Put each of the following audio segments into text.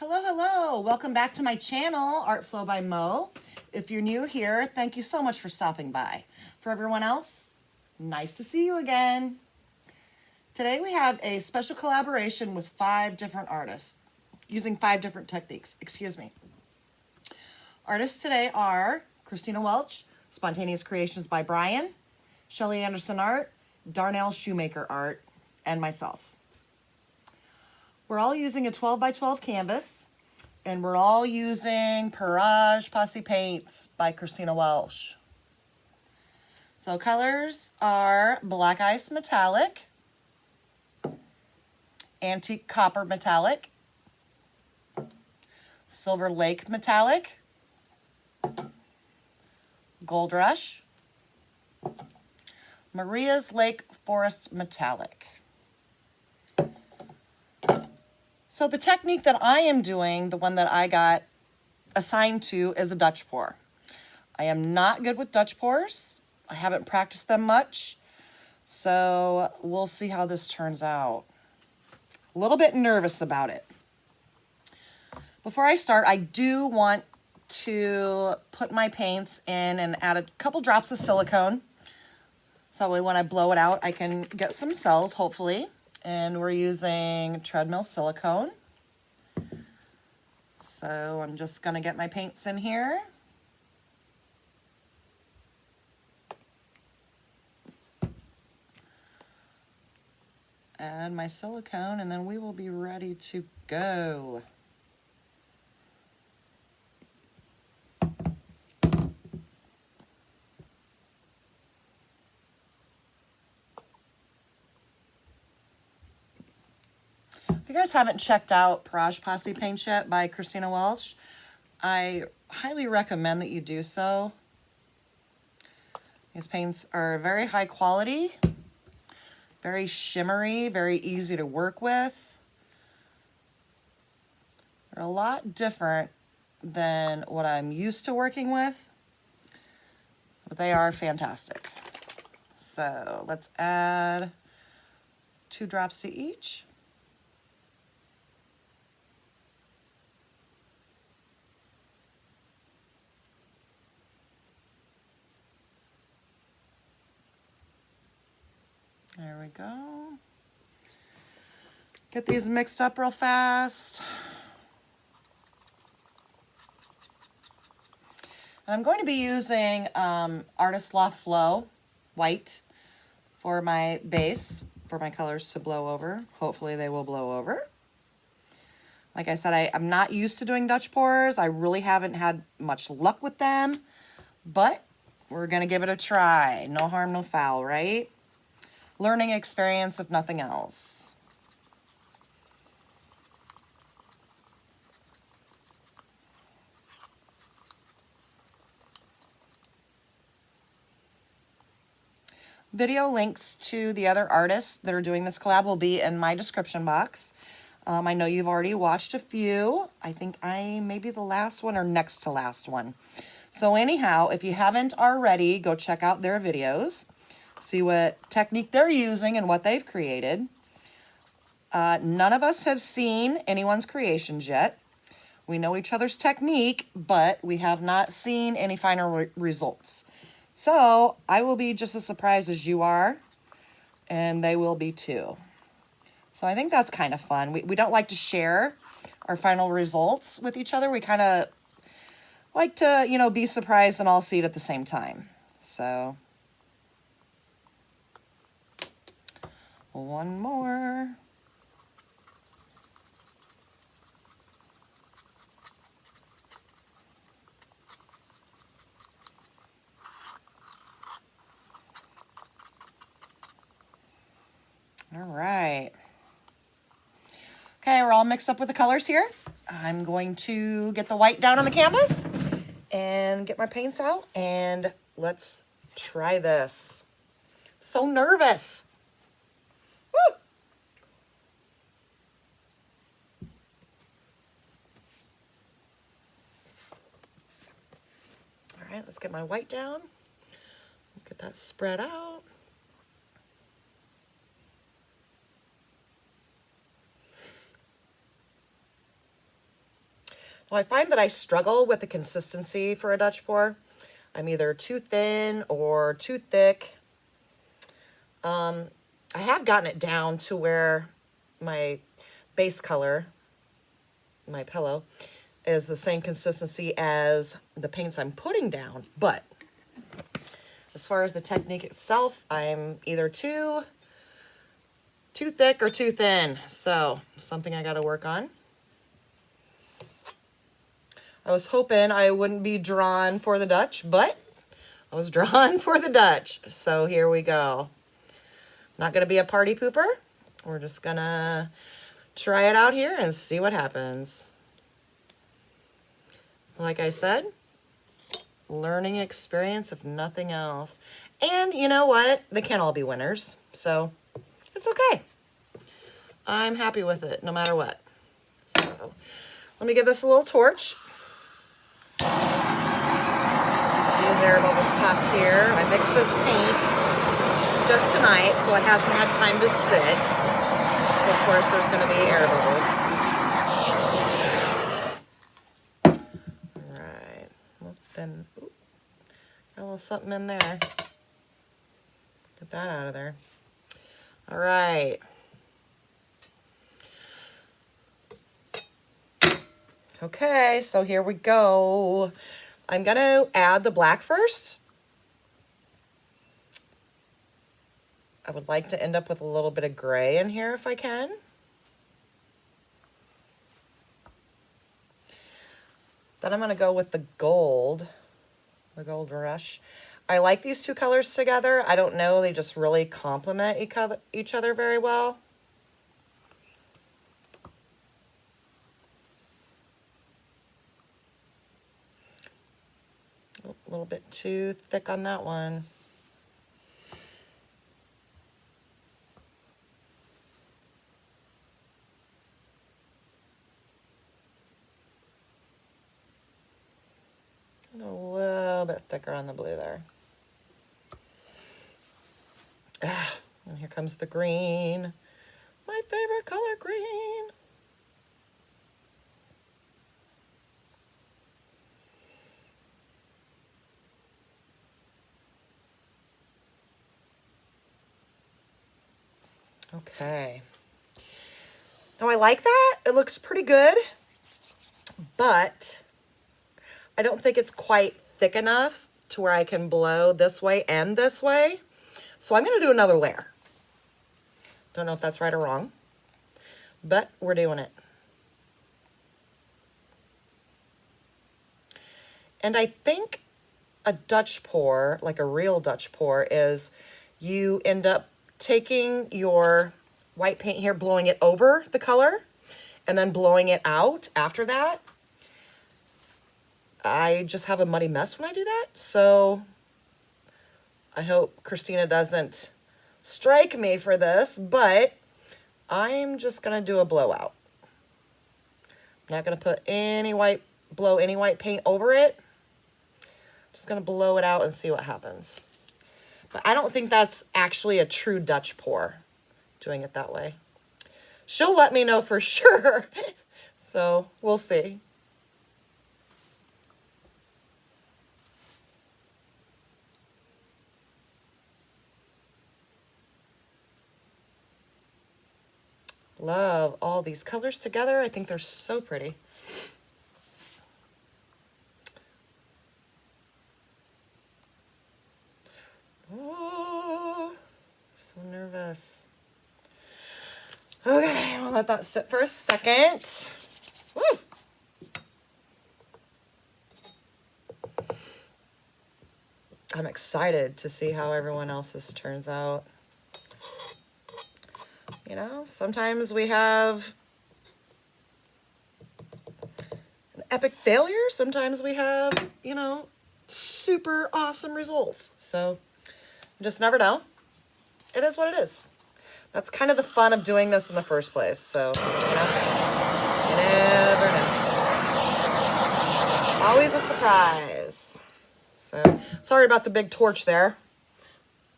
Hello. Welcome back to my channel, Art Flow by Mo. If you're new here, thank you so much for stopping by. For everyone else, nice to see you again. Today we have a special collaboration with 5 different artists using 5 different techniques. Excuse me. Artists today are Christina Welch, Spontaneous Creations by Brian, Shelly Anderson Art, Darnell Shoemaker Art, and myself. We're all using a 12 by 12 canvas, and we're all using Perage Posse Paints by Christina Welch. So colors are Black Ice Metallic, Antique Copper Metallic, Silver Lake Metallic, Gold Rush, Maria's Lake Forest Metallic. So the technique that I am doing, the one that I got assigned to, is a Dutch pour. I am not good with Dutch pours. I haven't practiced them much, so we'll see how this turns out. A little bit nervous about it. Before I start, I do want to put my paints in and add a couple drops of silicone. So that way when I blow it out, I can get some cells, hopefully. And we're using treadmill silicone. So I'm just going to get my paints in here. Add my silicone, and then we will be ready to go. If you guys haven't checked out Perage Posse Paints yet by Christina Welch, I highly recommend that you do so. These paints are very high quality, very shimmery, very easy to work with. They're a lot different than what I'm used to working with, but they are fantastic. So let's add 2 drops to each. There we go. Get these mixed up real fast. And I'm going to be using Artist Loft Flow white for my base, for my colors to blow over. Hopefully they will blow over. Like I said, I'm not used to doing Dutch pours. I really haven't had much luck with them, but we're gonna give it a try. No harm, no foul, right? Learning experience, if nothing else. Video links to the other artists that are doing this collab will be in my description box. I know you've already watched a few. I think I may be the last one or next to last one. So anyhow, if you haven't already, go check out their videos. See what technique they're using and what they've created. None of us have seen anyone's creations yet. We know each other's technique, but we have not seen any final results. So I will be just as surprised as you are, and they will be too. So I think that's kind of fun. We don't like to share our final results with each other. We kind of like to, you know, be surprised and all see it at the same time. So one more. All right. Okay, we're all mixed up with the colors here. I'm going to get the white down on the canvas and get my paints out, and let's try this. So nervous. Woo! All right, let's get my white down. Get that spread out. Well, I find that I struggle with the consistency for a Dutch pour. I'm either too thin or too thick. I have gotten it down to where my base color, my pillow, is the same consistency as the paints I'm putting down. But as far as the technique itself, I'm either too thick or too thin. So something I got to work on. I was hoping I wouldn't be drawn for the Dutch, but I was drawn for the Dutch. So here we go. Not going to be a party pooper. We're just going to try it out here and see what happens. Like I said, learning experience if nothing else. And you know what? They can't all be winners. So it's okay. I'm happy with it no matter what. So let me give this a little torch. These air bubbles popped here. I mixed this paint just tonight, so it hasn't had time to sit. So of course there's going to be air bubbles. All right. Well, then, ooh, got a little something in there. Get that out of there. All right. Okay, so here we go. I'm going to add the black first. I would like to end up with a little bit of gray in here if I can. Then I'm going to go with the gold rush. I like these two colors together. I don't know, they just really complement each other very well. Oh, a little bit too thick on that one. A little bit thicker on the blue there. Ah, and here comes the green. My favorite color, green. Okay. Now I like that. It looks pretty good, but I don't think it's quite thick enough to where I can blow this way and this way. So I'm going to do another layer. Don't know if that's right or wrong, but we're doing it. And I think a Dutch pour, like a real Dutch pour, is you end up taking your white paint here, blowing it over the color, and then blowing it out after that. I just have a muddy mess when I do that, so I hope Christina doesn't strike me for this, but I'm just going to do a blowout. I'm not going to put blow any white paint over it. Just going to blow it out and see what happens. But I don't think that's actually a true Dutch pour, doing it that way. She'll let me know for sure, so we'll see. Love all these colors together. I think they're so pretty. Oh, so nervous. Okay, I'll let that sit for a second. Woo! I'm excited to see how everyone else's turns out. You know, sometimes we have an epic failure. Sometimes we have, you know, super awesome results. So you just never know. It is what it is. That's kind of the fun of doing this in the first place. So, you know, you never know. Always a surprise. So, sorry about the big torch there.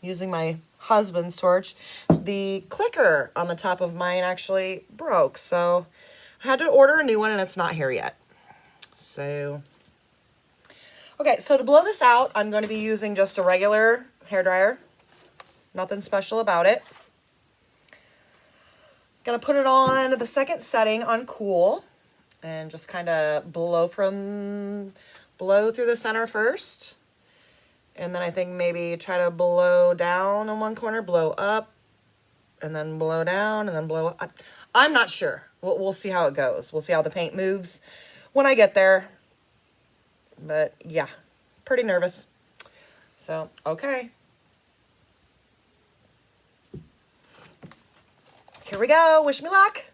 Using my husband's torch. The clicker on the top of mine actually broke, so I had to order a new one and it's not here yet. So, okay, so to blow this out, I'm going to be using just a regular hairdryer. Nothing special about it. Gonna put it on the second setting on cool and just kind of blow through the center first. And then I think maybe try to blow down on one corner, blow up, and then blow down, and then blow up. I'm not sure. We'll see how it goes. We'll see how the paint moves when I get there. But yeah, pretty nervous. So, okay. Here we go. Wish me luck.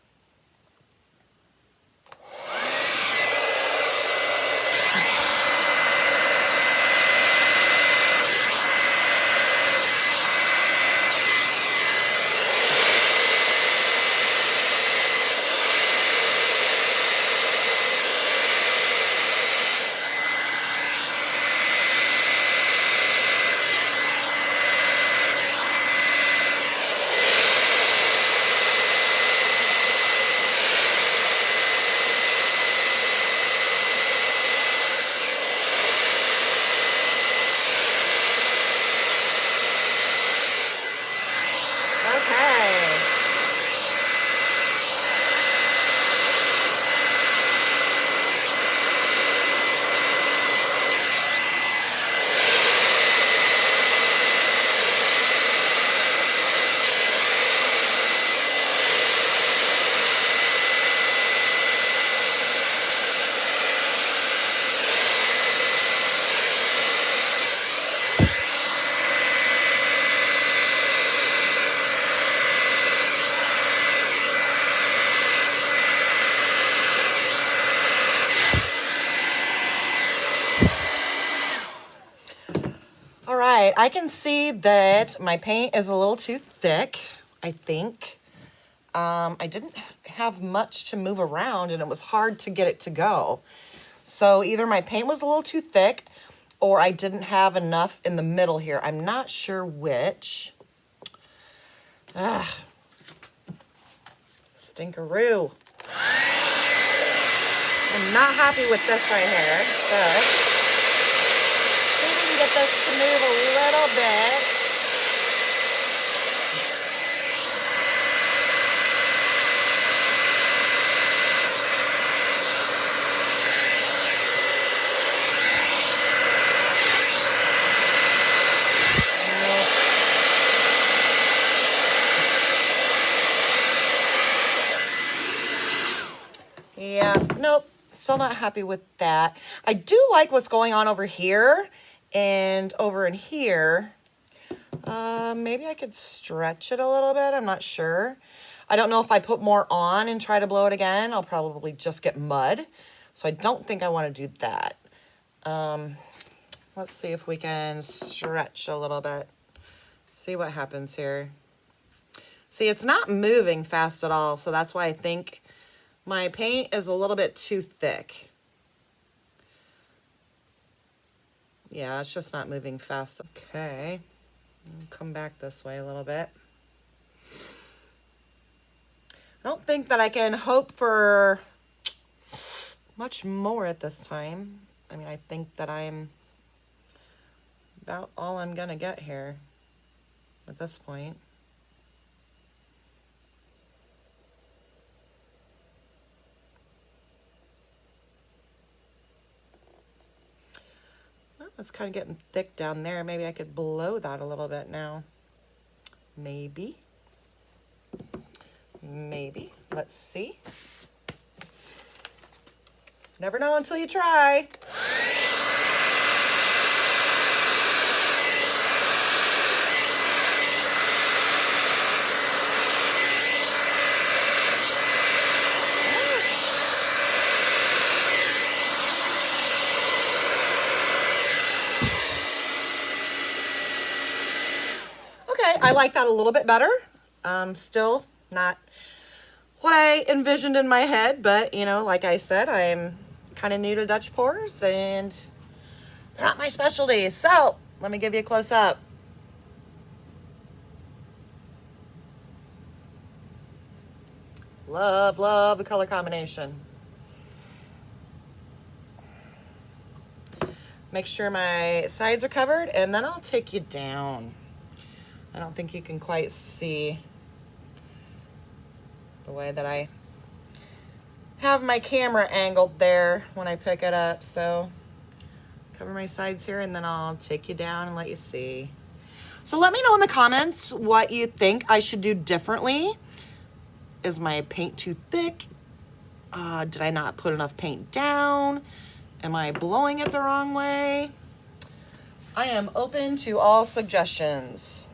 All right, I can see that my paint is a little too thick, I think. I didn't have much to move around and it was hard to get it to go. So either my paint was a little too thick or I didn't have enough in the middle here. I'm not sure which. Stinkeroo. I'm not happy with this right here, but see if we can get this to move a little bit. Yeah, nope, still not happy with that. I do like what's going on over here and over in here. Maybe I could stretch it a little bit. I'm not sure. I don't know if I put more on and try to blow it again, I'll probably just get mud. So I don't think I want to do that. Let's see if we can stretch a little bit. See what happens here. See, it's not moving fast at all, so that's why I think my paint is a little bit too thick. Yeah, it's just not moving fast. Okay, I'll come back this way a little bit. I don't think that I can hope for much more at this time. I mean, I think that I'm about all I'm gonna get here at this point. It's kind of getting thick down there. Maybe I could blow that a little bit now. Maybe. Maybe. Let's see. Never know until you try. I like that a little bit better. Still not what I envisioned in my head, but you know, like I said, I'm kind of new to Dutch pours and they're not my specialty. So let me give you a close up. Love, love the color combination. Make sure my sides are covered, and then I'll take you down. I don't think you can quite see the way that I have my camera angled there when I pick it up. So cover my sides here, and then I'll take you down and let you see. So let me know in the comments what you think I should do differently. Is my paint too thick? Did I not put enough paint down? Am I blowing it the wrong way? I am open to all suggestions.